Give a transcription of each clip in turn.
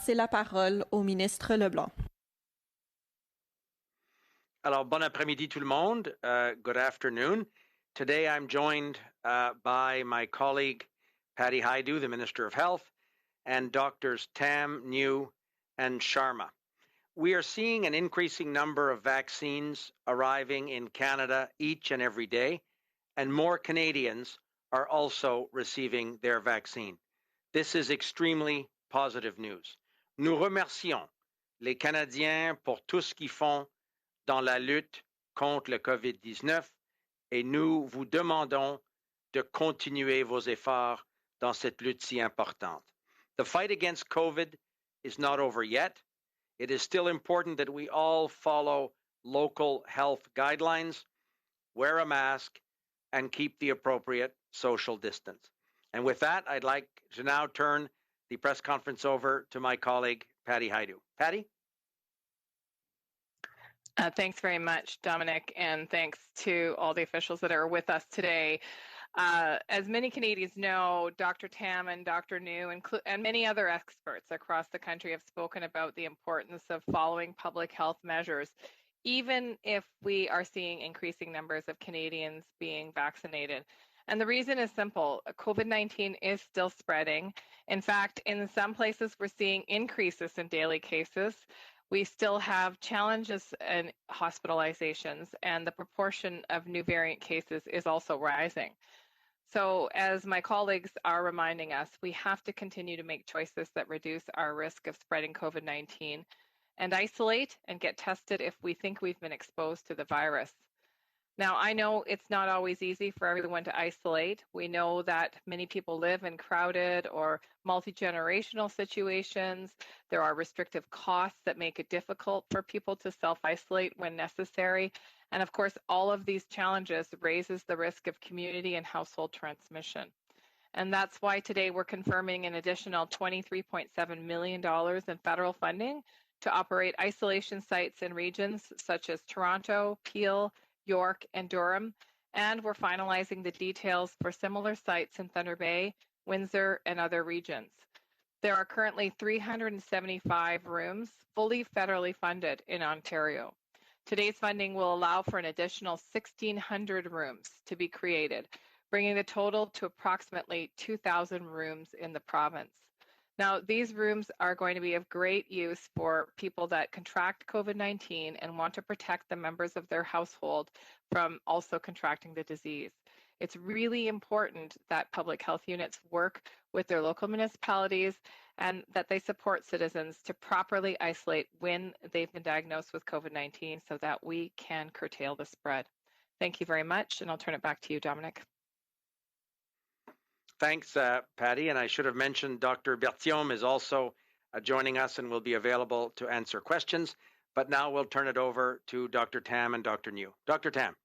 passer la parole au ministre Leblanc. Alors, bon après-midi tout le monde. Good afternoon. Today I'm joined by my colleague Patty Hajdu, the Minister of Health, and Doctors Tam, New, and Sharma. We are seeing an increasing number of vaccines arriving in Canada each and every day, and more Canadians are also receiving their vaccine. This is extremely positive news. Nous remercions les Canadiens pour tout ce qu'ils font dans la lutte contre le COVID-19 et nous vous demandons de continuer vos efforts dans cette lutte si importante. The fight against COVID is not over yet. It is still important that we all follow local health guidelines, wear a mask, and keep the appropriate social distance. And with that, I'd like to now turn the press conference over to my colleague, Patty Hajdu. Patty? Thanks very much, Dominic, and thanks to all the officials that are with us today. As many Canadians know, Dr. Tam and Dr. New and many other experts across the country have spoken about the importance of following public health measures, even if we are seeing increasing numbers of Canadians being vaccinated. And the reason is simple. COVID-19 is still spreading. In fact, in some places, we're seeing increases in daily cases. We still have challenges in hospitalizations, and the proportion of new variant cases is also rising. So as my colleagues are reminding us, we have to continue to make choices that reduce our risk of spreading COVID-19 and isolate and get tested if we think we've been exposed to the virus. Now, I know it's not always easy for everyone to isolate. We know that many people live in crowded or multi-generational situations. There are restrictive costs that make it difficult for people to self-isolate when necessary. And of course, all of these challenges raises the risk of community and household transmission. And that's why today we're confirming an additional $23.7 million in federal funding to operate isolation sites in regions such as Toronto, Peel, York, and Durham, and we're finalizing the details for similar sites in Thunder Bay, Windsor, and other regions. There are currently 375 rooms fully federally funded in Ontario. Today's funding will allow for an additional 1,600 rooms to be created, bringing the total to approximately 2,000 rooms in the province. Now, these rooms are going to be of great use for people that contract COVID-19 and want to protect the members of their household from also contracting the disease. It's really important that public health units work with their local municipalities and that they support citizens to properly isolate when they've been diagnosed with COVID-19 so that we can curtail the spread. Thank you very much, and I'll turn it back to you, Dominic. Thanks, Patty. And I should have mentioned Dr. Berthiaume is also joining us and will be available to answer questions. But now we'll turn it over to Dr. Tam and Dr. New. Dr. Tam.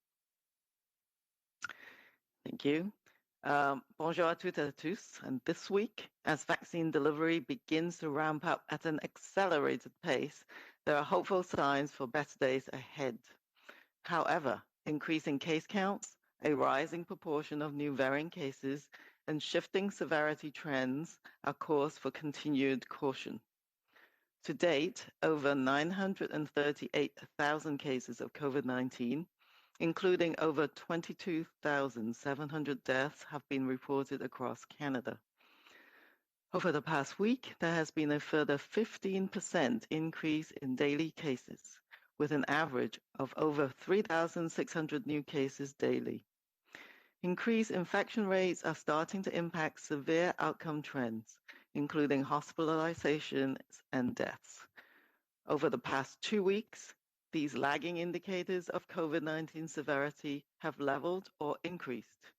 Thank you. Bonjour à toutes et à tous. And this week, as vaccine delivery begins to ramp up at an accelerated pace, there are hopeful signs for better days ahead. However, increasing case counts, a rising proportion of new variant cases, and shifting severity trends are cause for continued caution. To date, over 938,000 cases of COVID-19, including over 22,700 deaths, have been reported across Canada. Over the past week, there has been a further 15% increase in daily cases, with an average of over 3,600 new cases daily. Increased infection rates are starting to impact severe outcome trends, including hospitalizations and deaths. Over the past 2 weeks, these lagging indicators of COVID-19 severity have leveled or increased.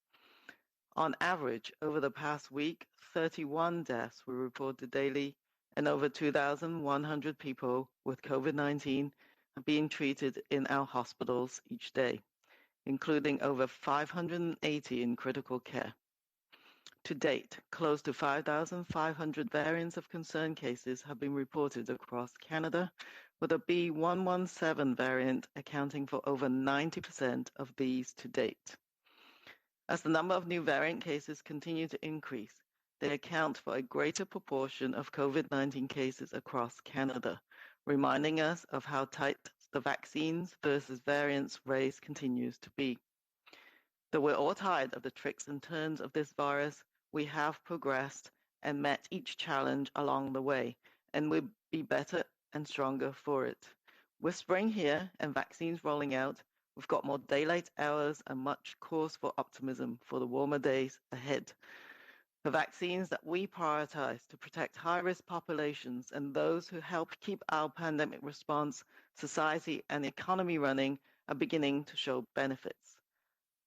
On average, over the past week, 31 deaths were reported daily, and over 2,100 people with COVID-19 are being treated in our hospitals each day, including over 580 in critical care. To date, close to 5,500 variants of concern cases have been reported across Canada, with a B.1.1.7 variant accounting for over 90% of these to date. As the number of new variant cases continue to increase, They account for a greater proportion of COVID-19 cases across Canada, reminding us of how tight the vaccines versus variants race continues to be. Though we're all tired of the tricks and turns of this virus, we have progressed and met each challenge along the way, and we'll be better and stronger for it. With spring here and vaccines rolling out, we've got more daylight hours and much cause for optimism for the warmer days ahead. The vaccines that we prioritize to protect high-risk populations and those who help keep our pandemic response, society, and economy running are beginning to show benefits.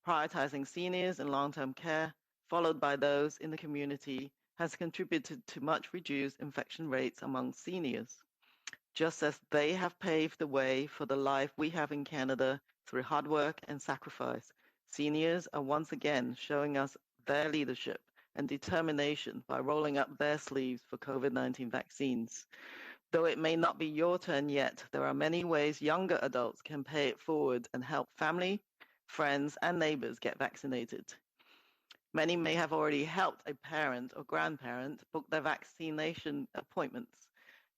Prioritizing seniors and long-term care, followed by those in the community, has contributed to much reduced infection rates among seniors. Just as they have paved the way for the life we have in Canada through hard work and sacrifice, seniors are once again showing us their leadership and determination by rolling up their sleeves for COVID-19 vaccines. Though it may not be your turn yet, there are many ways younger adults can pay it forward and help family, friends, and neighbors get vaccinated. Many may have already helped a parent or grandparent book their vaccination appointments.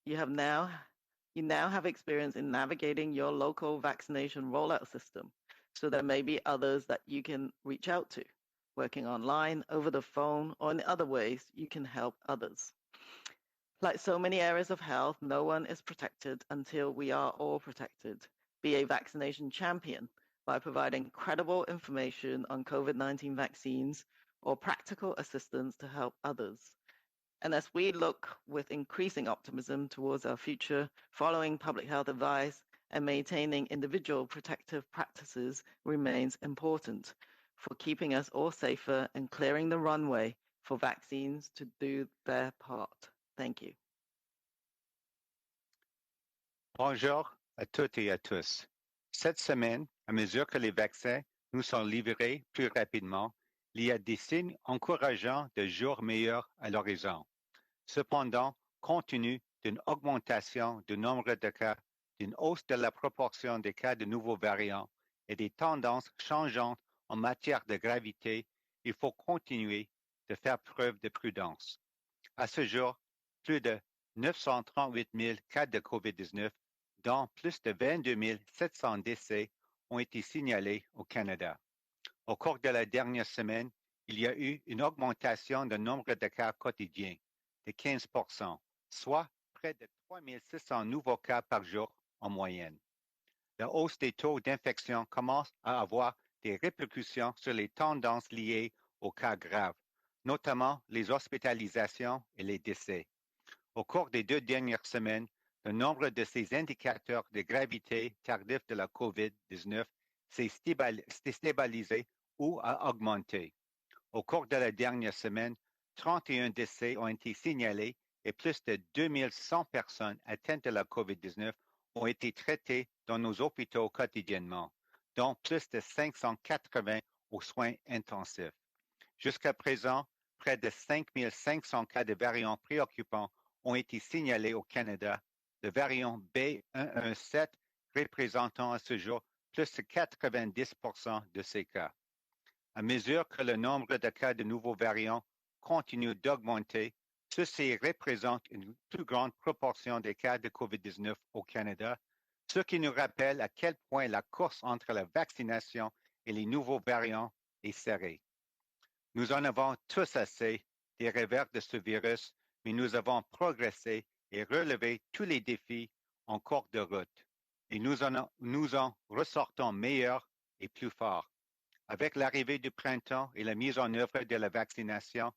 You now have experience in navigating your local vaccination rollout system, so there may be others that you can reach out to, working online, over the phone, or in other ways you can help others. Like so many areas of health, no one is protected until we are all protected. Be a vaccination champion by providing credible information on COVID-19 vaccines or practical assistance to help others. And as we look with increasing optimism towards our future, following public health advice and maintaining individual protective practices remains important for keeping us all safer and clearing the runway for vaccines to do their part. Thank you. Bonjour à toutes et à tous. Cette semaine, à mesure que les vaccins nous sont livrés plus rapidement, il y a des signes encourageants de jours meilleurs à l'horizon. Cependant, compte tenu d'une augmentation du nombre de cas, d'une hausse de la proportion des cas de nouveaux variants et des tendances changeantes en matière de gravité, il faut continuer de faire preuve de prudence. À ce jour, plus de 938 000 cas de COVID-19, dont plus de 22 700 décès, ont été signalés au Canada. Au cours de la dernière semaine, il y a eu une augmentation du nombre de cas quotidiens de 15 %, soit près de 3 600 nouveaux cas par jour en moyenne. La hausse des taux d'infection commence à avoir des répercussions sur les tendances liées aux cas graves, notamment les hospitalisations et les décès. Au cours des 2 dernières semaines, le nombre de ces indicateurs de gravité tardive de la COVID-19 s'est stabilisé ou a augmenté. Au cours de la dernière semaine, 31 décès ont été signalés et plus de 2100 personnes atteintes de la COVID-19 ont été traitées dans nos hôpitaux quotidiennement, dont plus de 580 aux soins intensifs. Jusqu'à présent, près de 5500 cas de variants préoccupants ont été signalés au Canada, le variant B117 représentant à ce jour plus de 90 % de ces cas. À mesure que le nombre de cas de nouveaux variants continue d'augmenter, ceci représente une plus grande proportion des cas de COVID-19 au Canada, ce qui nous rappelle à quel point la course entre la vaccination et les nouveaux variants est serrée. Nous en avons tous assez des revers de ce virus, mais nous avons progressé et relevé tous les défis en cours de route. Et nous en ressortons meilleurs et plus forts. Avec l'arrivée du printemps et la mise en œuvre de la vaccination,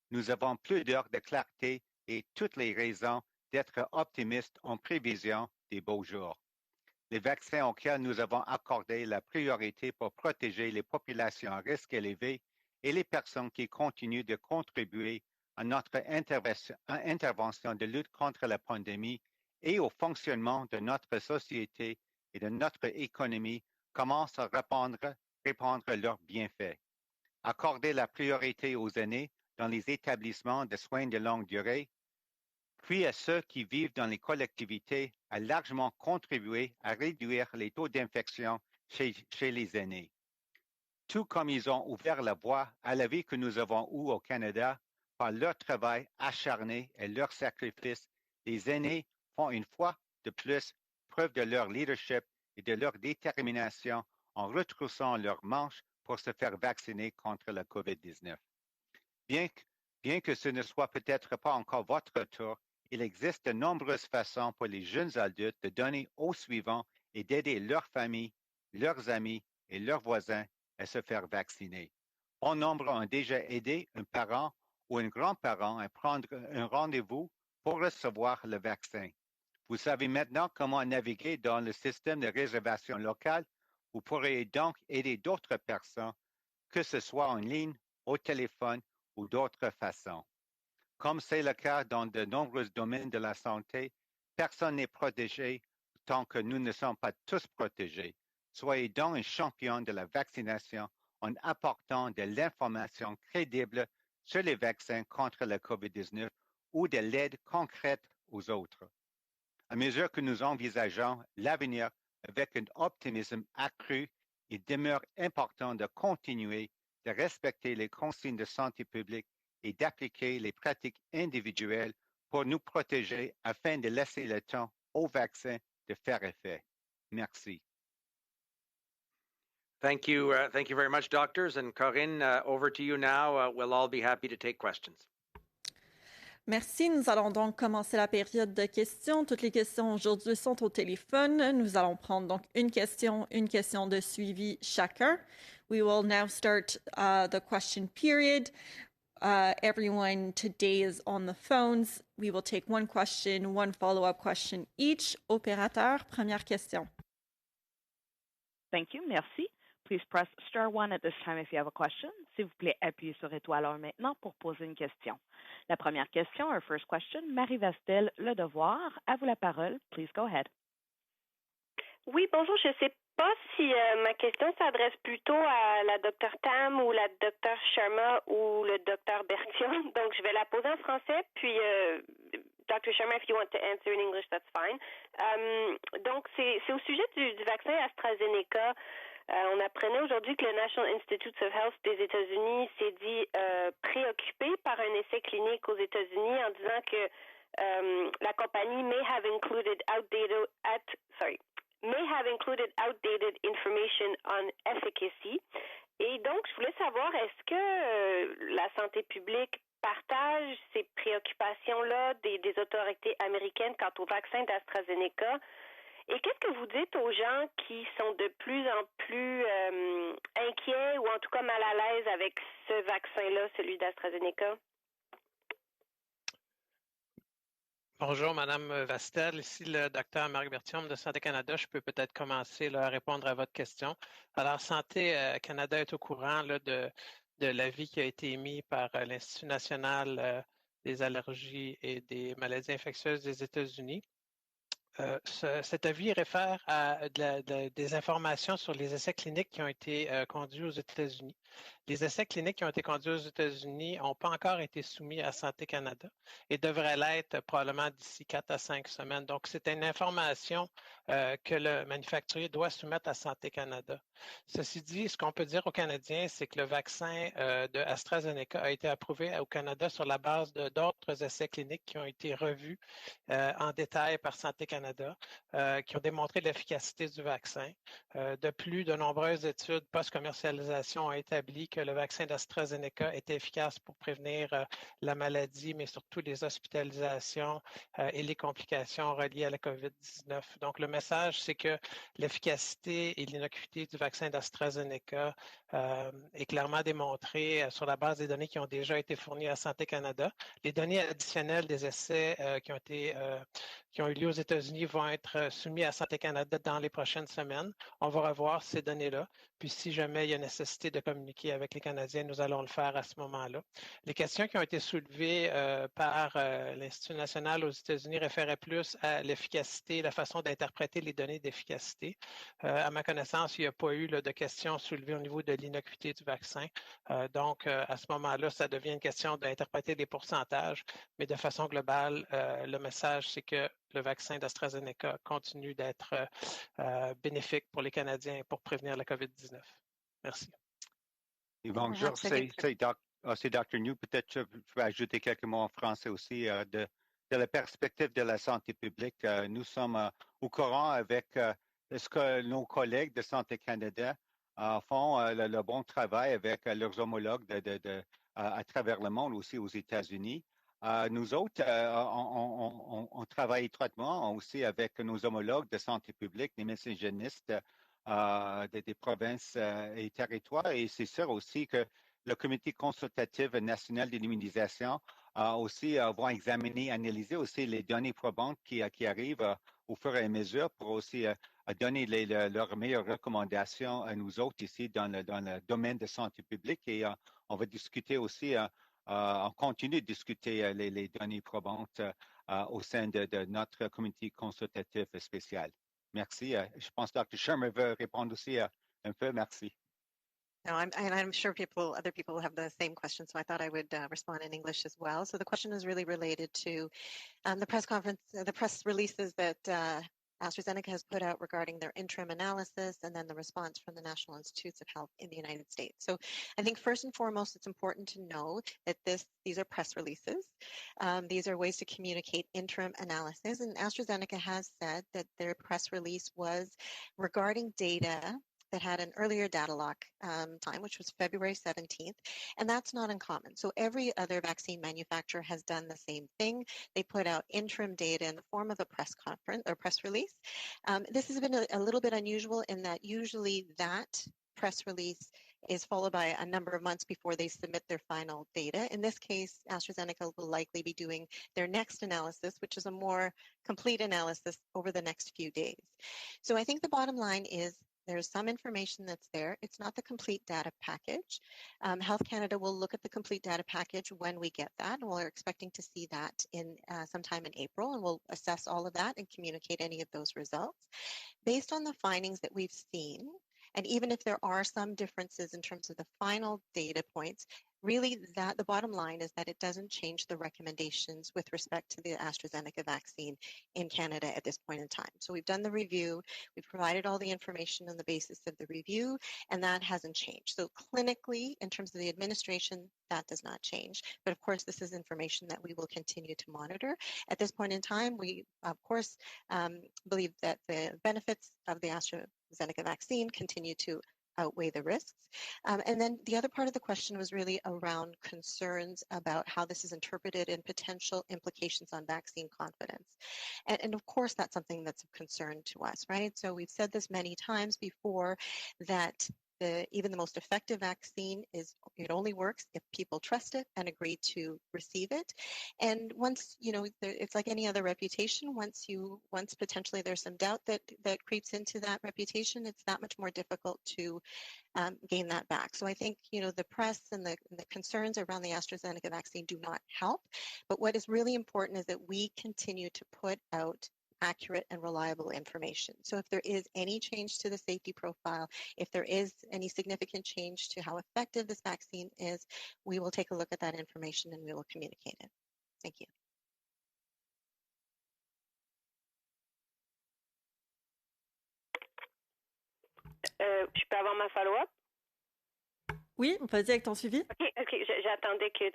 nous avons plus d'heures de clarté et toutes les raisons d'être optimistes en prévision des beaux jours. Les vaccins auxquels nous avons accordé la priorité pour protéger les populations à risque élevé et les personnes qui continuent de contribuer à notre intervention de lutte contre la pandémie et au fonctionnement de notre société et de notre économie commencent à répandre leurs bienfaits. Accorder la priorité aux aînés dans les établissements de soins de longue durée, puis à ceux qui vivent dans les collectivités, a largement contribué à réduire les taux d'infection chez les aînés. Tout comme ils ont ouvert la voie à la vie que nous avons eue au Canada, Par leur travail acharné et leur sacrifice, les aînés font une fois de plus preuve de leur leadership et de leur détermination en retroussant leurs manches pour se faire vacciner contre la COVID-19. Bien que ce ne soit peut-être pas encore votre tour, il existe de nombreuses façons pour les jeunes adultes de donner au suivant et d'aider leurs familles, leurs amis et leurs voisins à se faire vacciner. Bon nombre ont déjà aidé un parent ou un grand-parent à prendre un rendez-vous pour recevoir le vaccin. Vous savez maintenant comment naviguer dans le système de réservation locale. Vous pourrez donc aider d'autres personnes, que ce soit en ligne, au téléphone ou d'autres façons. Comme c'est le cas dans de nombreux domaines de la santé, personne n'est protégé tant que nous ne sommes pas tous protégés. Soyez donc un champion de la vaccination en apportant de l'information crédible sur les vaccins contre la COVID-19 ou de l'aide concrète aux autres. À mesure que nous envisageons l'avenir avec un optimisme accru, il demeure important de continuer de respecter les consignes de santé publique et d'appliquer les pratiques individuelles pour nous protéger afin de laisser le temps aux vaccins de faire effet. Merci. Thank you very much, doctors. And Corinne, over to you now. We'll all be happy to take questions. Merci. Nous allons donc commencer la période de questions. Toutes les questions aujourd'hui sont au téléphone. Nous allons prendre donc une question de suivi chacun. We will now start the question period. Everyone today is on the phones. We will take one question, one follow-up question each. Opérateur, première question. Thank you. Merci. Please press star one at this time if you have a question. S'il vous plaît, appuyez sur étoile 1 maintenant pour poser une question. La première question, our first question, Marie Vastel, Le Devoir. À vous la parole. Please go ahead. Oui, bonjour. Je ne sais pas si ma question s'adresse plutôt à la Dr Tam ou la Dr Sharma ou le Dr Bertium. Donc, je vais la poser en français, puis Dr Sharma, if you want to answer in English, that's fine. Donc, c'est au sujet du vaccin AstraZeneca. On apprenait aujourd'hui que le National Institutes of Health des États-Unis s'est dit préoccupé par un essai clinique aux États-Unis en disant que la compagnie may have included outdated information on efficacy. Et donc, je voulais savoir, est-ce que la santé publique partage ces préoccupations-là des autorités américaines quant au vaccin d'AstraZeneca? Et qu'est-ce que vous dites aux gens qui sont de plus en plus inquiets ou en tout cas mal à l'aise avec ce vaccin-là, celui d'AstraZeneca? Bonjour, Madame Vastel. Ici le docteur Marc Bertium de Santé Canada. Je peux peut-être commencer à répondre à votre question. Alors, Santé Canada est au courant de l'avis qui a été émis par l'Institut national des allergies et des maladies infectieuses des États-Unis. Cet avis réfère à des informations sur les essais cliniques qui ont été conduits aux États-Unis. Les essais cliniques qui ont été conduits aux États-Unis n'ont pas encore été soumis à Santé Canada et devraient l'être probablement d'ici 4 à 5 semaines. Donc, c'est une information que le manufacturier doit soumettre à Santé Canada. Ceci dit, ce qu'on peut dire aux Canadiens, c'est que le vaccin de AstraZeneca a été approuvé au Canada sur la base d'autres essais cliniques qui ont été revus en détail par Santé Canada, qui ont démontré l'efficacité du vaccin. De plus, de nombreuses études post-commercialisation ont établi que le vaccin d'AstraZeneca était efficace pour prévenir la maladie, mais surtout les hospitalisations et les complications reliées à la COVID-19. Donc, le message, c'est que l'efficacité et l'innocuité du vaccin d'AstraZeneca est clairement démontrée sur la base des données qui ont déjà été fournies à Santé Canada. Les données additionnelles des essais qui ont eu lieu aux États-Unis vont être soumis à Santé Canada dans les prochaines semaines. On va revoir ces données-là. Puis si jamais il y a nécessité de communiquer avec les Canadiens, nous allons le faire à ce moment-là. Les questions qui ont été soulevées par l'Institut national aux États-Unis référaient plus à l'efficacité, la façon d'interpréter les données d'efficacité. À ma connaissance, il n'y a pas eu de questions soulevées au niveau de l'innocuité du vaccin. Donc, à ce moment-là, ça devient une question d'interpréter des pourcentages, mais de façon globale, le message, c'est que le vaccin d'AstraZeneca continue d'être bénéfique pour les Canadiens pour prévenir la COVID-19. Merci. Bonjour, c'est Dr. New. Peut-être je vais ajouter quelques mots en français aussi. De la perspective de la santé publique, nous sommes au courant avec ce que nos collègues de Santé Canada font le bon travail avec leurs homologues à travers le monde, aussi aux États-Unis. Nous autres, on travaille étroitement aussi avec nos homologues de santé publique, les médecins hygiénistes des provinces et territoires. Et c'est sûr aussi que le Comité consultatif national de l'immunisation aussi vont examiner, analyser aussi les données probantes qui arrivent au fur et à mesure pour aussi donner leurs meilleures recommandations à nous autres ici dans le domaine de santé publique. Et on va discuter aussi, on continue de discuter les données probantes au sein de notre comité consultatif spécial. Merci. Je pense que Dr. Sherman veut répondre aussi un peu. Merci. No, I'm sure other people have the same question, so I thought I would respond in English as well. So the question is really related to the press conference, the press releases that AstraZeneca has put out regarding their interim analysis and then the response from the National Institutes of Health in the United States. So I think first and foremost, it's important to know that these are press releases. These are ways to communicate interim analysis, and AstraZeneca has said that their press release was regarding data that had an earlier data lock time, which was February 17th, and that's not uncommon. So every other vaccine manufacturer has done the same thing. They put out interim data in the form of a press conference or press release. This has been a little bit unusual in that usually that press release is followed by a number of months before they submit their final data. In this case, AstraZeneca will likely be doing their next analysis, which is a more complete analysis over the next few days. So I think the bottom line is there's some information that's there. It's not the complete data package. Health Canada will look at the complete data package when we get that, and we're expecting to see that in sometime in April, and we'll assess all of that and communicate any of those results. Based on the findings that we've seen, and even if there are some differences in terms of the final data points, really the bottom line is that it doesn't change the recommendations with respect to the AstraZeneca vaccine in Canada at this point in time. So we've done the review, we've provided all the information on the basis of the review, and that hasn't changed. So clinically, in terms of the administration, that does not change. But of course, this is information that we will continue to monitor. At this point in time, we, of course, believe that the benefits of the AstraZeneca vaccine continue to outweigh the risks. And then the other part of the question was really around concerns about how this is interpreted and potential implications on vaccine confidence. And of course, that's something that's of concern to us, right? So we've said this many times before that even the most effective vaccine it only works if people trust it and agree to receive it. And once, it's like any other reputation, once potentially there's some doubt that creeps into that reputation, it's that much more difficult to gain that back. So I think, the press and the concerns around the AstraZeneca vaccine do not help. But what is really important is that we continue to put out accurate and reliable information. So if there is any change to the safety profile, if there is any significant change to how effective this vaccine is, we will take a look at that information and we will communicate it. Thank you. Je peux avoir ma follow-up? Oui, vas-y avec ton suivi. OK, j'attendais que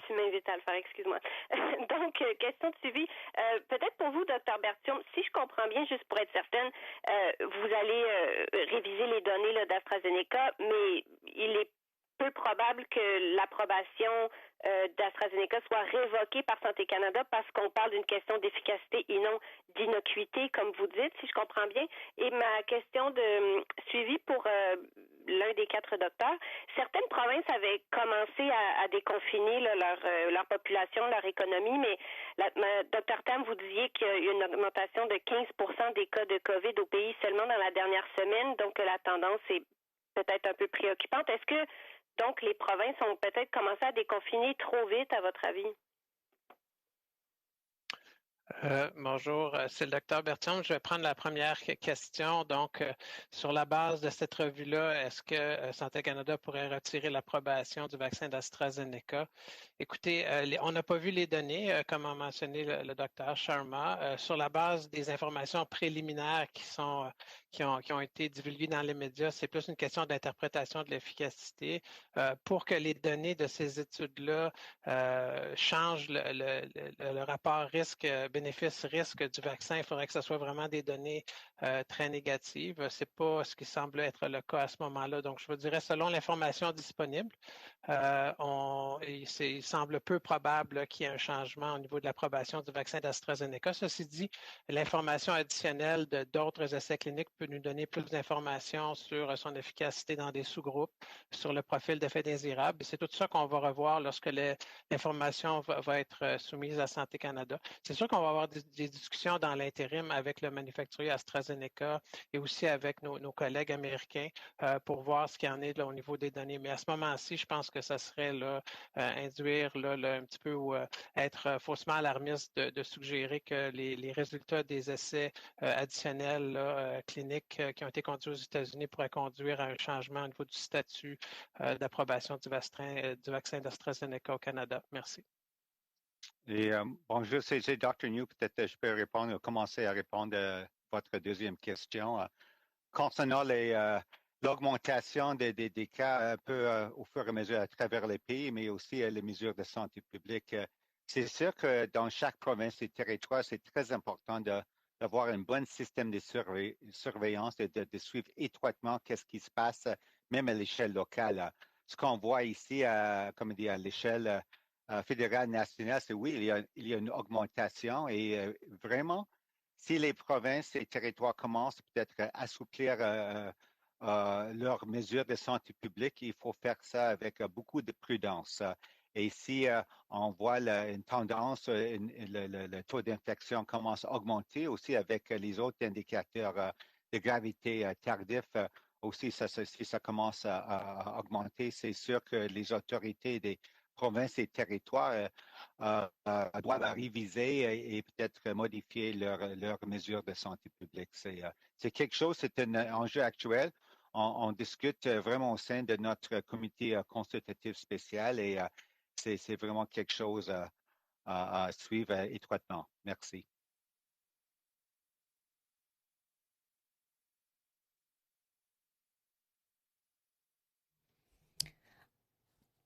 tu m'invites à le faire, excuse-moi. Donc, question de suivi. Peut-être pour vous, Dr. Bertium, si je comprends bien, juste pour être certaine, vous allez réviser les données d'AstraZeneca, mais il est peu probable que l'approbation d'AstraZeneca soit révoquée par Santé Canada parce qu'on parle d'une question d'efficacité et non d'innocuité, comme vous dites, si je comprends bien. Et ma question de suivi pour l'un des 4 docteurs, certaines provinces avaient commencé à déconfiner leur population, leur économie, mais Dr. Tam, vous disiez qu'il y a eu une augmentation de 15% des cas de COVID au pays seulement dans la dernière semaine, donc la tendance est peut-être un peu préoccupante. Est-ce que donc les provinces ont peut-être commencé à déconfiner trop vite, à votre avis? Bonjour, c'est le docteur Bertium. Je vais prendre la première question. Donc, sur la base de cette revue-là, est-ce que Santé Canada pourrait retirer l'approbation du vaccin d'AstraZeneca? Écoutez, on n'a pas vu les données, comme a mentionné le docteur Sharma. Sur la base des informations préliminaires qui ont été divulguées dans les médias, c'est plus une question d'interprétation de l'efficacité. Pour que les données de ces études-là changent le rapport bénéfice-risque du vaccin, il faudrait que ce soit vraiment des données très négatives. Ce n'est pas ce qui semble être le cas à ce moment-là. Donc, je vous dirais, selon l'information disponible, il semble peu probable qu'il y ait un changement au niveau de l'approbation du vaccin d'AstraZeneca. Ceci dit, l'information additionnelle d'autres essais cliniques peut nous donner plus d'informations sur son efficacité dans des sous-groupes, sur le profil d'effet désirable. C'est tout ça qu'on va revoir lorsque l'information va être soumise à Santé Canada. C'est sûr qu'on va avoir des discussions dans l'intérim avec le manufacturier AstraZeneca et aussi avec nos collègues américains pour voir ce qu'il y en est là, au niveau des données. Mais à ce moment-ci, je pense que ça serait là, induire là, un petit peu ou être faussement alarmiste de suggérer que les résultats des essais additionnels là, cliniques qui ont été conduits aux États-Unis pourraient conduire à un changement au niveau du statut d'approbation du vaccin d'AstraZeneca au Canada. Merci. Et bonjour, c'est Dr. New. Peut-être je peux commencer à répondre à votre deuxième question. Concernant l'augmentation des cas un peu au fur et à mesure à travers les pays, mais aussi les mesures de santé publique, c'est sûr que dans chaque province et territoire, c'est très important d'avoir un bon système de surveillance, de suivre étroitement qu'est-ce qui se passe, même à l'échelle locale. Ce qu'on voit ici, comme dit, à l'échelle fédérale, nationale, c'est oui, il y a une augmentation et vraiment, si les provinces et territoires commencent peut-être à assouplir leurs mesures de santé publique, il faut faire ça avec beaucoup de prudence. Et si on voit une tendance, le taux d'infection commence à augmenter aussi avec les autres indicateurs de gravité tardif, aussi si ça commence à augmenter, c'est sûr que les autorités des provinces et territoires doivent réviser et peut-être modifier leurs mesures de santé publique. C'est quelque chose, c'est un enjeu actuel. On discute vraiment au sein de notre comité consultatif spécial et c'est vraiment quelque chose à suivre étroitement. Merci.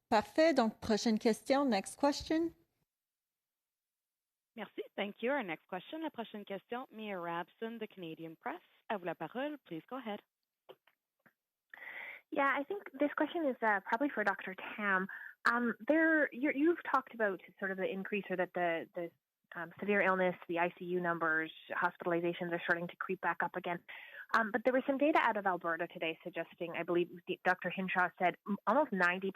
Parfait. Donc, prochaine question. Next question. Merci. Thank you. Our next question. La prochaine question, Mia Rabson, the Canadian Press. À vous la parole. Please go ahead. Yeah, I think this question is probably for Dr. Tam. You've talked about sort of the increase or that the severe illness, the ICU numbers, hospitalizations are starting to creep back up again. But there was some data out of Alberta today suggesting, I believe Dr. Hinshaw said, almost 90%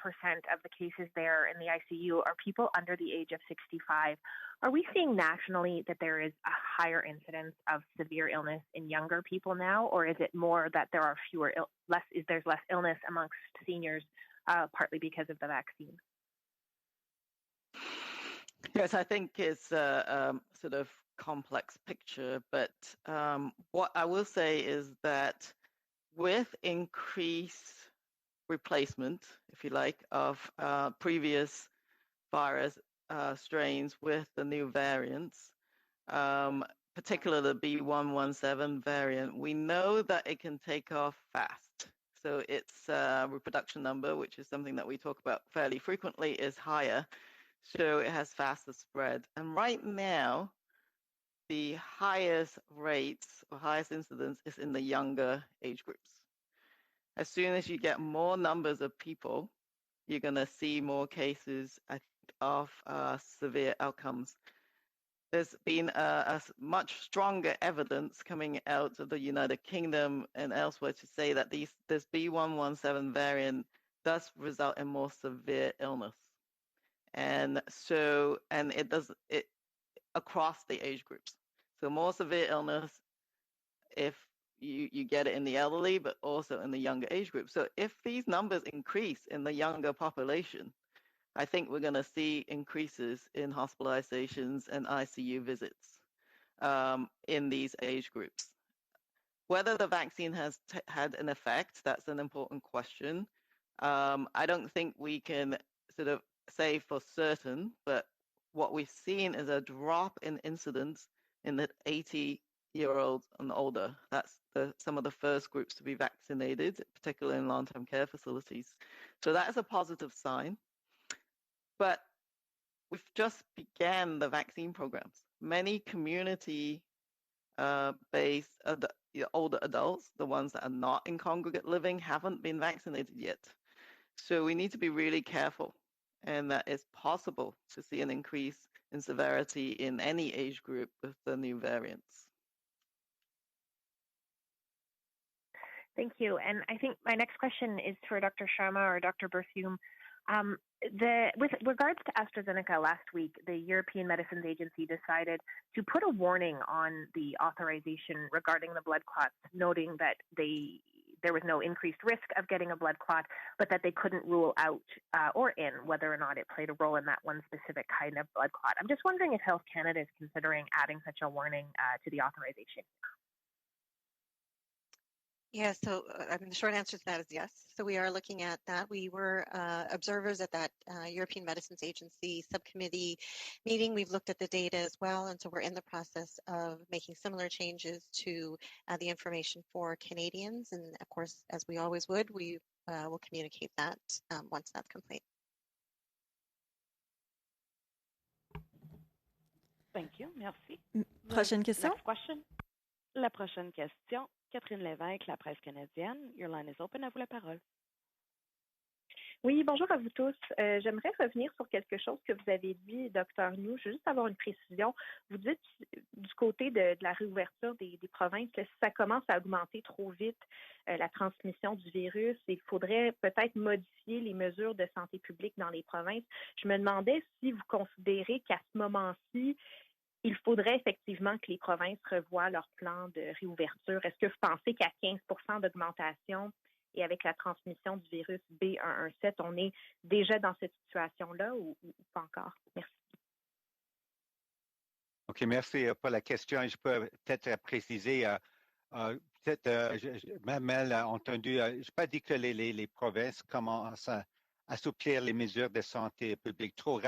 of the cases there in the ICU are people under the age of 65. Are we seeing nationally that there is a higher incidence of severe illness in younger people now, or is it more that there are there's less illness amongst seniors, partly because of the vaccine? Yes, I think it's a sort of complex picture, but what I will say is that with increased replacement, if you like, of previous virus strains with the new variants, particularly the B117 variant, we know that it can take off fast. So its reproduction number, which is something that we talk about fairly frequently, is higher. So it has faster spread. And right now, the highest rates or highest incidence is in the younger age groups. As soon as you get more numbers of people, you're going to see more cases, I think, of severe outcomes. There's been a much stronger evidence coming out of the United Kingdom and elsewhere to say that this B117 variant does result in more severe illness. And it does it across the age groups. So more severe illness if you get it in the elderly, but also in the younger age group. So if these numbers increase in the younger population, I think we're going to see increases in hospitalizations and ICU visits. in these age groups. Whether the vaccine has had an effect, that's an important question. I don't think we can sort of say for certain, but what we've seen is a drop in incidence in the 80-year-olds and older. That's some of the first groups to be vaccinated, particularly in long-term care facilities. So that is a positive sign. But we've just began the vaccine programs. Many community based older adults, the ones that are not in congregate living, haven't been vaccinated yet. So we need to be really careful, and that it's possible to see an increase in severity in any age group with the new variants. Thank you. And I think my next question is for Dr. Sharma or Dr. Berthiaume. With regards to AstraZeneca last week, the European Medicines Agency decided to put a warning on the authorization regarding the blood clots, noting that there was no increased risk of getting a blood clot, but that they couldn't rule out or in whether or not it played a role in that one specific kind of blood clot. I'm just wondering if Health Canada is considering adding such a warning to the authorization. Yeah, so the short answer to that is yes. So we are looking at that. We were observers at that European Medicines Agency subcommittee meeting. We've looked at the data as well, and so we're in the process of making similar changes to the information for Canadians. And of course, as we always would, we will communicate that once that's complete. Thank you. Merci. Prochaine question. Next question. La prochaine question. Catherine Lévesque, La Presse canadienne. Your line is open. À vous la parole. Oui, bonjour à vous tous. J'aimerais revenir sur quelque chose que vous avez dit, Dr. New. Je veux juste avoir une précision. Vous dites du côté de la réouverture des provinces, que si ça commence à augmenter trop vite la transmission du virus, il faudrait peut-être modifier les mesures de santé publique dans les provinces. Je me demandais si vous considérez qu'à ce moment-ci, il faudrait effectivement que les provinces revoient leur plan de réouverture. Est-ce que vous pensez qu'à 15 % d'augmentation et avec la transmission du virus B117, on est déjà dans cette situation-là ou pas encore? Merci. OK, merci pour la question. Je peux peut-être préciser, même elle a entendu, je n'ai pas dit que les provinces commencent à assouplir les mesures de santé publique trop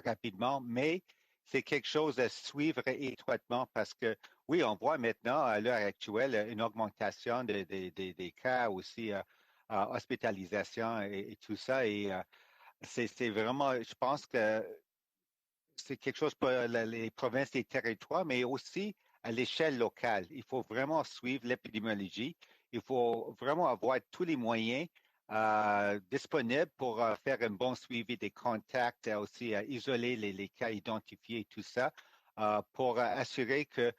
rapidement, mais c'est quelque chose à suivre étroitement parce que, oui, on voit maintenant, à l'heure actuelle, une augmentation des cas aussi, hospitalisation et tout ça. Et c'est vraiment, je pense que c'est quelque chose pour les provinces et territoires, mais aussi à l'échelle locale. Il faut vraiment suivre l'épidémiologie. Il faut vraiment avoir tous les moyens disponibles pour faire un bon suivi des contacts, aussi isoler les cas identifiés et tout ça, pour assurer que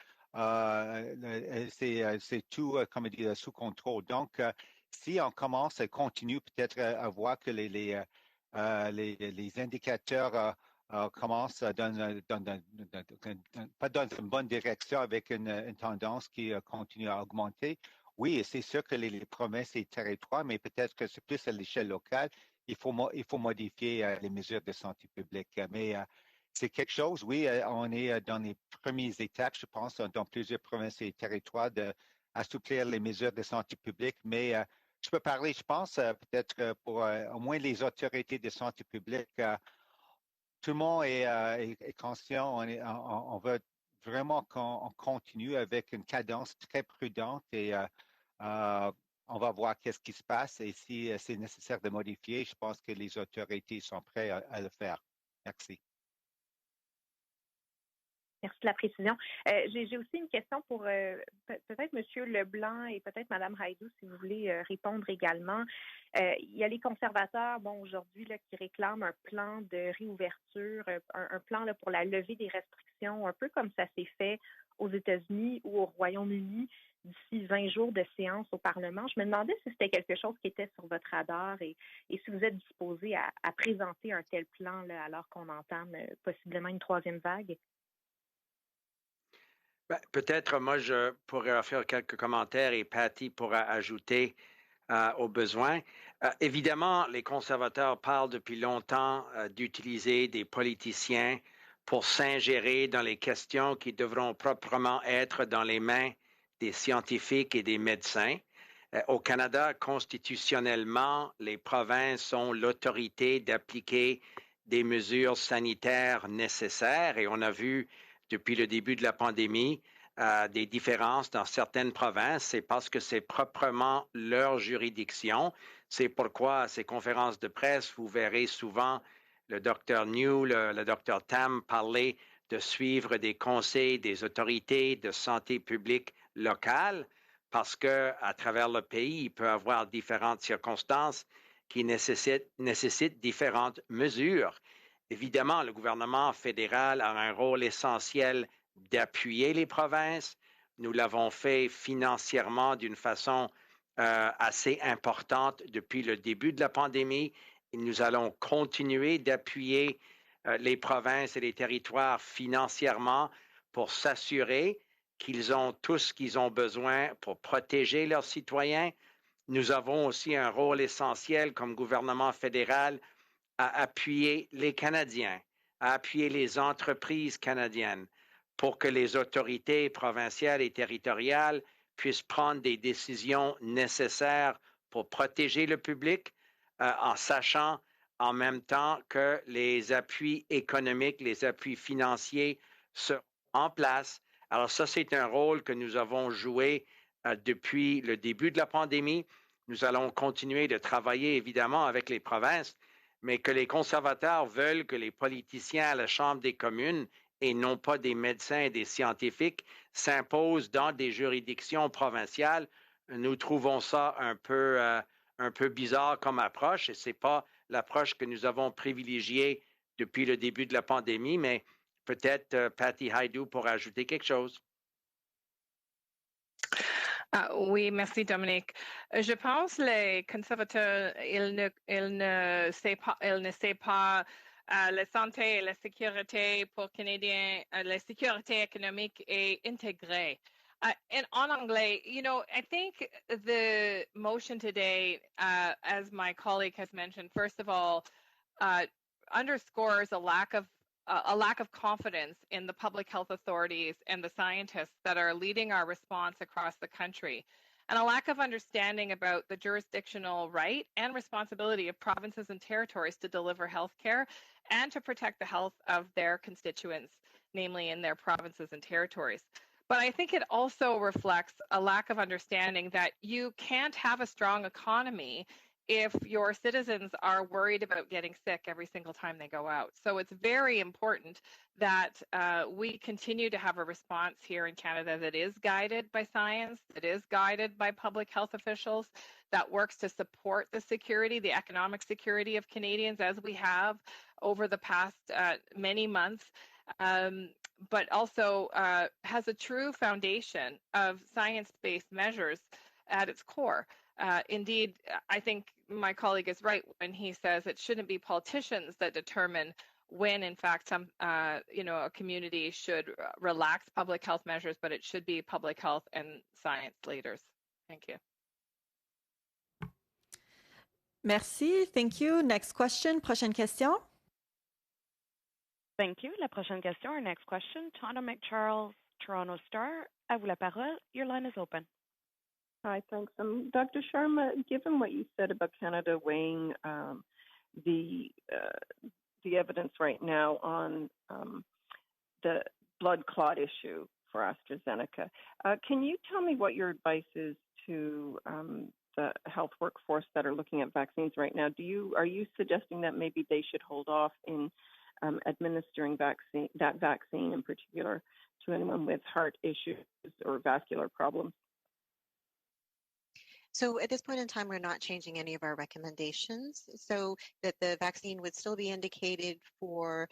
c'est tout, comme dire, sous contrôle. Donc, si on commence à continuer peut-être à voir que les indicateurs commence pas dans une bonne direction avec une tendance qui continue à augmenter. Oui, c'est sûr que les provinces et les territoires, mais peut-être que c'est plus à l'échelle locale, il faut modifier les mesures de santé publique. Mais c'est quelque chose, oui, on est dans les premières étapes, je pense, dans plusieurs provinces et territoires d'assouplir les mesures de santé publique, mais je peux parler, je pense, peut-être pour au moins les autorités de santé publique. Tout le monde est conscient, on veut vraiment qu'on continue avec une cadence très prudente et on va voir qu'est-ce qui se passe et si c'est nécessaire de modifier, je pense que les autorités sont prêtes à le faire. Merci. Merci de la précision. J'ai aussi une question pour peut-être M. Leblanc et peut-être Mme Hajdu, si vous voulez répondre également. Il y a les conservateurs, aujourd'hui, qui réclament un plan de réouverture, un plan là, pour la levée des restrictions, un peu comme ça s'est fait aux États-Unis ou au Royaume-Uni d'ici 20 jours de séance au Parlement. Je me demandais si c'était quelque chose qui était sur votre radar et si vous êtes disposé à présenter un tel plan là, alors qu'on entame possiblement une troisième vague. Ben, peut-être, moi, je pourrais faire quelques commentaires et Patty pourra ajouter aux besoins. Évidemment, les conservateurs parlent depuis longtemps d'utiliser des politiciens pour s'ingérer dans les questions qui devront proprement être dans les mains des scientifiques et des médecins. Au Canada, constitutionnellement, les provinces ont l'autorité d'appliquer des mesures sanitaires nécessaires et on a vu depuis le début de la pandémie des différences dans certaines provinces. C'est parce que c'est proprement leur juridiction. C'est pourquoi à ces conférences de presse, vous verrez souvent le Dr New, le Dr Tam parler de suivre des conseils des autorités de santé publique locales parce que à travers le pays, il peut y avoir différentes circonstances qui nécessitent différentes mesures. Évidemment, le gouvernement fédéral a un rôle essentiel d'appuyer les provinces. Nous l'avons fait financièrement d'une façon assez importante depuis le début de la pandémie. Et nous allons continuer d'appuyer les provinces et les territoires financièrement pour s'assurer qu'ils ont tout ce qu'ils ont besoin pour protéger leurs citoyens. Nous avons aussi un rôle essentiel comme gouvernement fédéral à appuyer les Canadiens, à appuyer les entreprises canadiennes pour que les autorités provinciales et territoriales puissent prendre des décisions nécessaires pour protéger le public en sachant en même temps que les appuis économiques, les appuis financiers seront en place. Alors ça, c'est un rôle que nous avons joué depuis le début de la pandémie. Nous allons continuer de travailler évidemment avec les provinces, mais que les conservateurs veulent que les politiciens à la Chambre des communes et non pas des médecins et des scientifiques s'imposent dans des juridictions provinciales. Nous trouvons ça un peu bizarre comme approche et ce n'est pas l'approche que nous avons privilégiée depuis le début de la pandémie, mais peut-être Patty Hajdu pourra ajouter quelque chose. Oui, merci Dominique. Je pense que les conservateurs, ils ne savent pas la santé et la sécurité pour Canadiens, la sécurité économique est intégrée. And on anglais, you know, I think the motion today, as my colleague has mentioned, first of all, underscores a lack of confidence in the public health authorities and the scientists that are leading our response across the country, and a lack of understanding about the jurisdictional right and responsibility of provinces and territories to deliver health care and to protect the health of their constituents, namely in their provinces and territories. But I think it also reflects a lack of understanding that you can't have a strong economy if your citizens are worried about getting sick every single time they go out. So it's very important that we continue to have a response here in Canada that is guided by science, that is guided by public health officials, that works to support the security, the economic security of Canadians as we have over the past many months. But also has a true foundation of science-based measures at its core. Indeed, I think my colleague is right when he says it shouldn't be politicians that determine when, in fact, a community should relax public health measures, but it should be public health and science leaders. Thank you. Merci. Thank you. Next question. Prochaine question. Thank you. La prochaine question, our next question. Tana McCharles, Toronto Star. À vous la parole. Your line is open. Hi, thanks. Dr. Sharma, given what you said about Canada weighing the evidence right now on the blood clot issue for AstraZeneca, can you tell me what your advice is to the health workforce that are looking at vaccines right now? Are you suggesting that maybe they should hold off in administering that vaccine in particular to anyone with heart issues or vascular problems? So at this point in time, we're not changing any of our recommendations, so that the vaccine would still be indicated for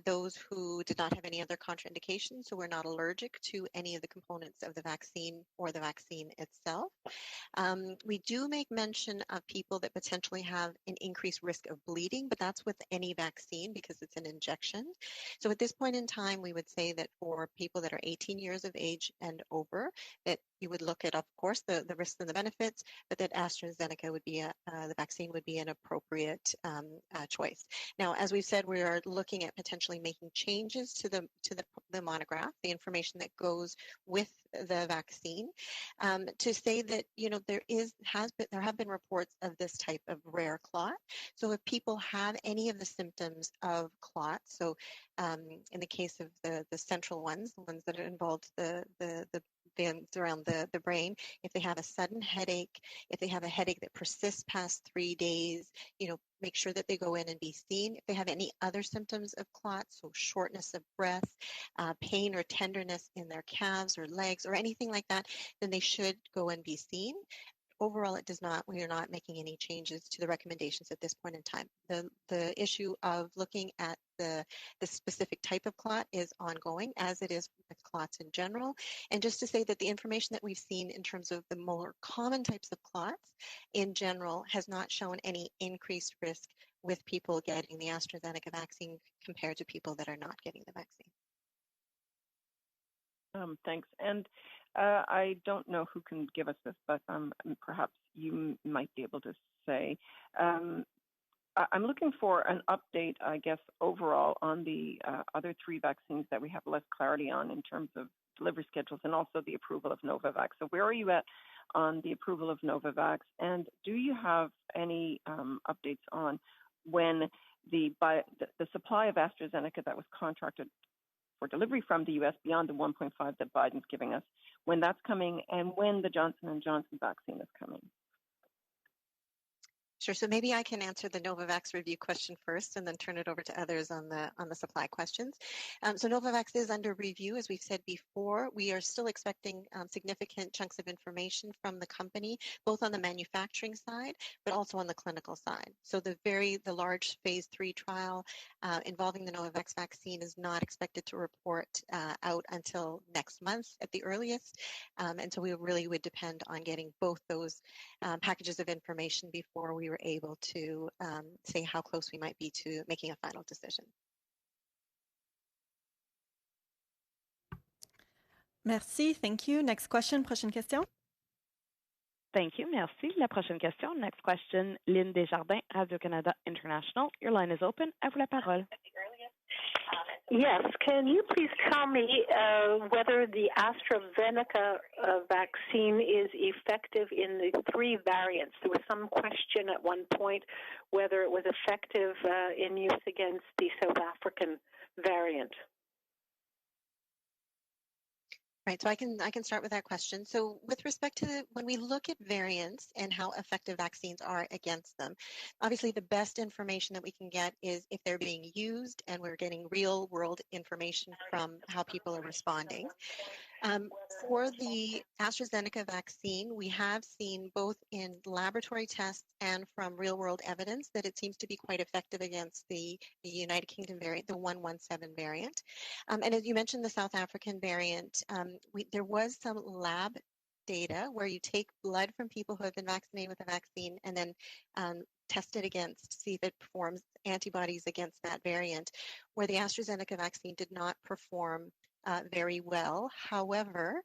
those who did not have any other contraindications, so we're not allergic to any of the components of the vaccine or the vaccine itself. We do make mention of people that potentially have an increased risk of bleeding, but that's with any vaccine because it's an injection. So at this point in time, we would say that for people that are 18 years of age and over, that you would look at, of course, the risks and the benefits, but that AstraZeneca would be the vaccine would be an appropriate choice. Now, as we've said, we are looking at potentially making changes to the monograph, the information that goes with the vaccine, to say that there have been reports of this type of rare clot. So if people have any of the symptoms of clots, so in the case of the central ones, the ones that involved the veins around the brain, if they have a sudden headache, if they have a headache that persists past 3 days, make sure that they go in and be seen. If they have any other symptoms of clots, so shortness of breath, pain or tenderness in their calves or legs or anything like that, then they should go and be seen. Overall, we are not making any changes to the recommendations at this point in time. The issue of looking at the specific type of clot is ongoing, as it is with clots in general. And just to say that the information that we've seen in terms of the more common types of clots in general has not shown any increased risk with people getting the AstraZeneca vaccine compared to people that are not getting the vaccine. Thanks. And I don't know who can give us this, but perhaps you might be able to say. I'm looking for an update, I guess, overall on the other 3 vaccines that we have less clarity on in terms of delivery schedules and also the approval of Novavax. So where are you at on the approval of Novavax? And do you have any updates on when the supply of AstraZeneca that was contracted for delivery from the U.S. beyond the 1.5 that Biden's giving us, when that's coming, and when the Johnson & Johnson vaccine is coming? Sure. So maybe I can answer the Novavax review question first and then turn it over to others on the supply questions. So Novavax is under review, as we've said before. We are still expecting significant chunks of information from the company, both on the manufacturing side, but also on the clinical side. So the large phase 3 trial involving the Novavax vaccine is not expected to report out until next month at the earliest. And so we really would depend on getting both those packages of information before we were able to say how close we might be to making a final decision. Merci. Thank you. Next question. Prochaine question. Thank you. Merci. La prochaine question. Next question. Lynn Desjardins, Radio-Canada International. Your line is open. À vous la parole. Yes. Can you please tell me whether the AstraZeneca vaccine is effective in the 3 variants? There was some question at one point whether it was effective in use against the South African variant. Right, so I can start with that question. So with respect to when we look at variants and how effective vaccines are against them, obviously the best information that we can get is if they're being used and we're getting real world information from how people are responding. For the AstraZeneca vaccine, we have seen both in laboratory tests and from real-world evidence that it seems to be quite effective against the United Kingdom variant, the 117 variant. And as you mentioned, the South African variant, there was some lab data where you take blood from people who have been vaccinated with the vaccine and then test it against, see if it performs antibodies against that variant, where the AstraZeneca vaccine did not perform very well. However,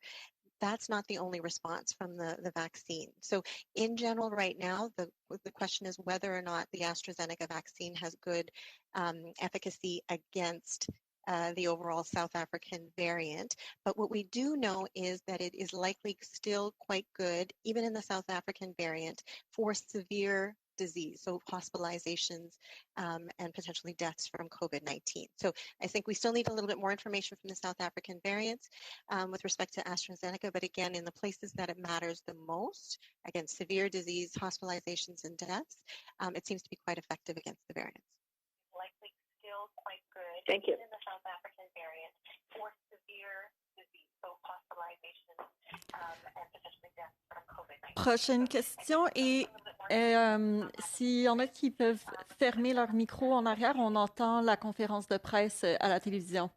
that's not the only response from the vaccine. So in general, right now, the question is whether or not the AstraZeneca vaccine has good efficacy against the overall South African variant. But what we do know is that it is likely still quite good, even in the South African variant, for severe disease, so hospitalizations and potentially deaths from COVID-19. So I think we still need a little bit more information from the South African variants with respect to AstraZeneca, but again, in the places that it matters the most, again, severe disease, hospitalizations, and deaths, it seems to be quite effective against the variants. Likely still quite good. Thank you. In the South African variant for severe disease, so hospitalizations and potentially deaths from COVID-19. Prochaine question et s'il y en a qui peuvent fermer leur micro en arrière, on entend la conférence de presse à la télévision.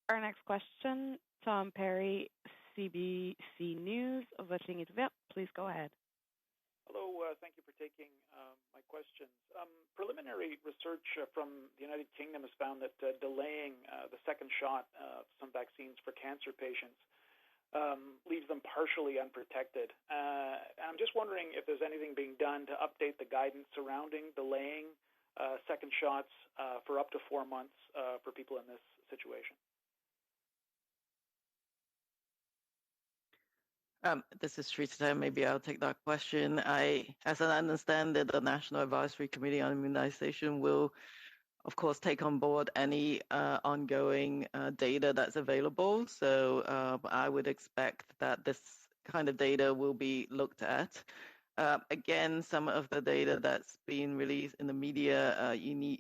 Our next question, Tom Perry, CBC News. Votre ligne est ouverte. Please go ahead. Hello, thank you for taking my questions. Preliminary research from the United Kingdom has found that delaying the second shot of some vaccines vaccines for cancer patients leaves them partially unprotected. And I'm just wondering if there's anything being done to update the guidance surrounding delaying second shots for up to 4 months for people in this situation. This is Shrita. Maybe I'll take that question. As I understand it, the National Advisory Committee on Immunization will, of course, take on board any ongoing data that's available. So I would expect that this kind of data will be looked at. Again, some of the data that's been released in the media, you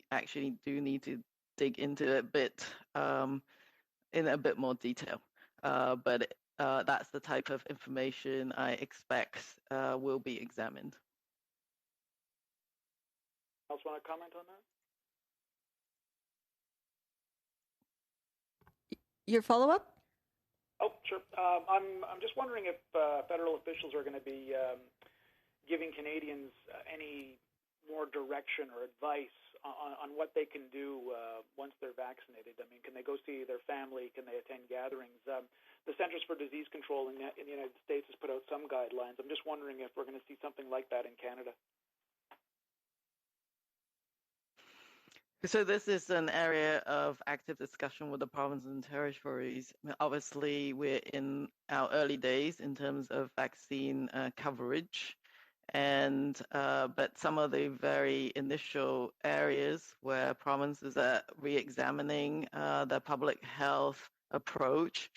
do need to dig into it a bit in a bit more detail. But that's the type of information I expect will be examined. Else want to comment on that? Your follow-up? Oh, sure. I'm just wondering if federal officials are going to be giving Canadians any more direction or advice on what they can do once they're vaccinated. I mean, can they go see their family? Can they attend gatherings? The Centers for Disease Control in the United States has put out some guidelines. I'm just wondering if we're going to see something like that in Canada. So this is an area of active discussion with the provinces and territories. Obviously, we're in our early days in terms of vaccine coverage. And but some of the very initial areas where provinces are re-examining their public health approach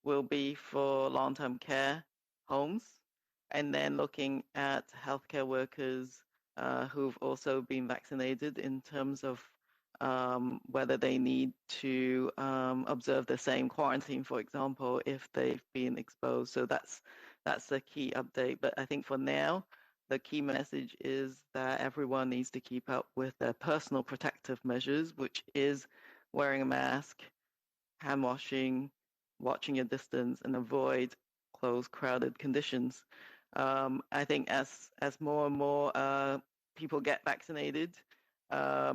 will be for long-term care homes, and then looking at healthcare workers who've also been vaccinated in terms of whether they need to observe the same quarantine, for example, if they've been exposed. So that's the key update. But I think for now, the key message is that everyone needs to keep up with their personal protective measures, which is wearing a mask, hand washing, watching your distance, and avoid close, crowded conditions. I think as more and more people get vaccinated, I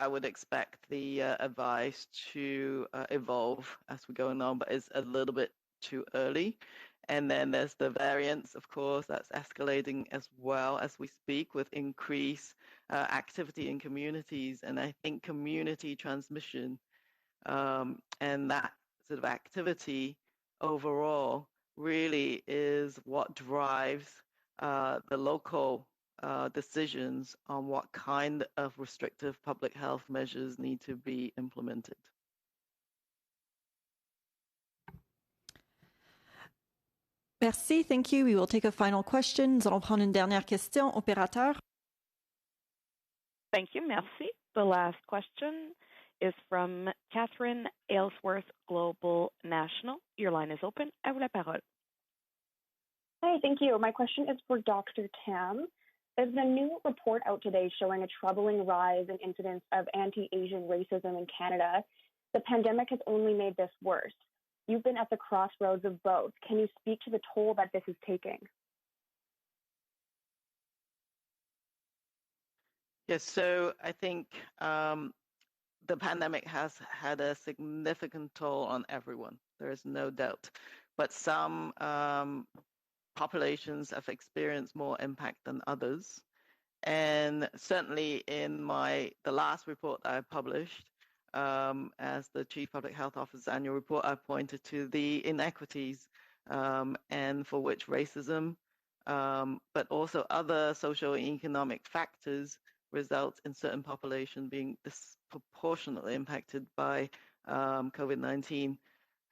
would expect the advice to evolve as we go along, but it's a little bit too early. And then there's the variants, of course, that's escalating as well as we speak with increased activity in communities. And I think community transmission and that sort of activity overall really is what drives the local decisions on what kind of restrictive public health measures need to be implemented. Merci, thank you. We will take a final question. Nous allons prendre une dernière question. Opérateur. Thank you, merci. The last question is from Catherine Aylesworth, Global National. Your line is open. À vous la parole. Hi, thank you. My question is for Dr. Tam. There's a new report out today showing a troubling rise in incidents of anti-Asian racism in Canada. The pandemic has only made this worse. You've been at the crossroads of both. Can you speak to the toll that this is taking? Yes, so I think the pandemic has had a significant toll on everyone. There is no doubt. But some populations have experienced more impact than others. And certainly in the last report I published, as the Chief Public Health Officer's annual report, I pointed to the inequities and for which racism, but also other social and economic factors result in certain populations being disproportionately impacted by COVID-19.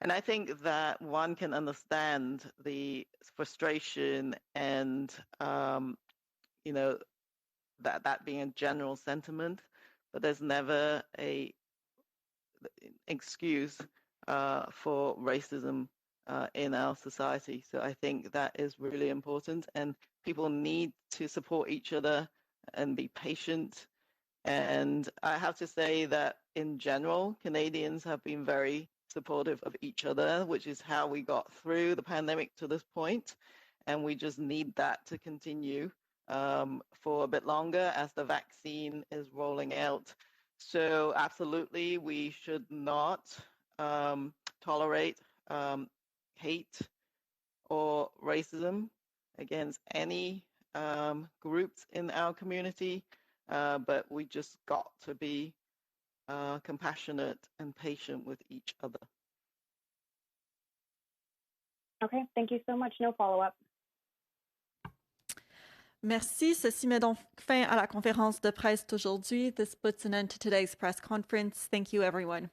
And I think that one can understand the frustration and, that being a general sentiment, but there's never an excuse for racism in our society. So I think that is really important, and people need to support each other and be patient. And I have to say that in general, Canadians have been very supportive of each other, which is how we got through the pandemic to this point. And we just need that to continue for a bit longer as the vaccine is rolling out. So absolutely, we should not tolerate hate or racism against any groups in our community, but we just got to be compassionate and patient with each other. Okay, thank you so much. No follow-up. Merci. Ceci met donc fin à la conférence de presse d'aujourd'hui. This puts an end to today's press conference. Thank you, everyone.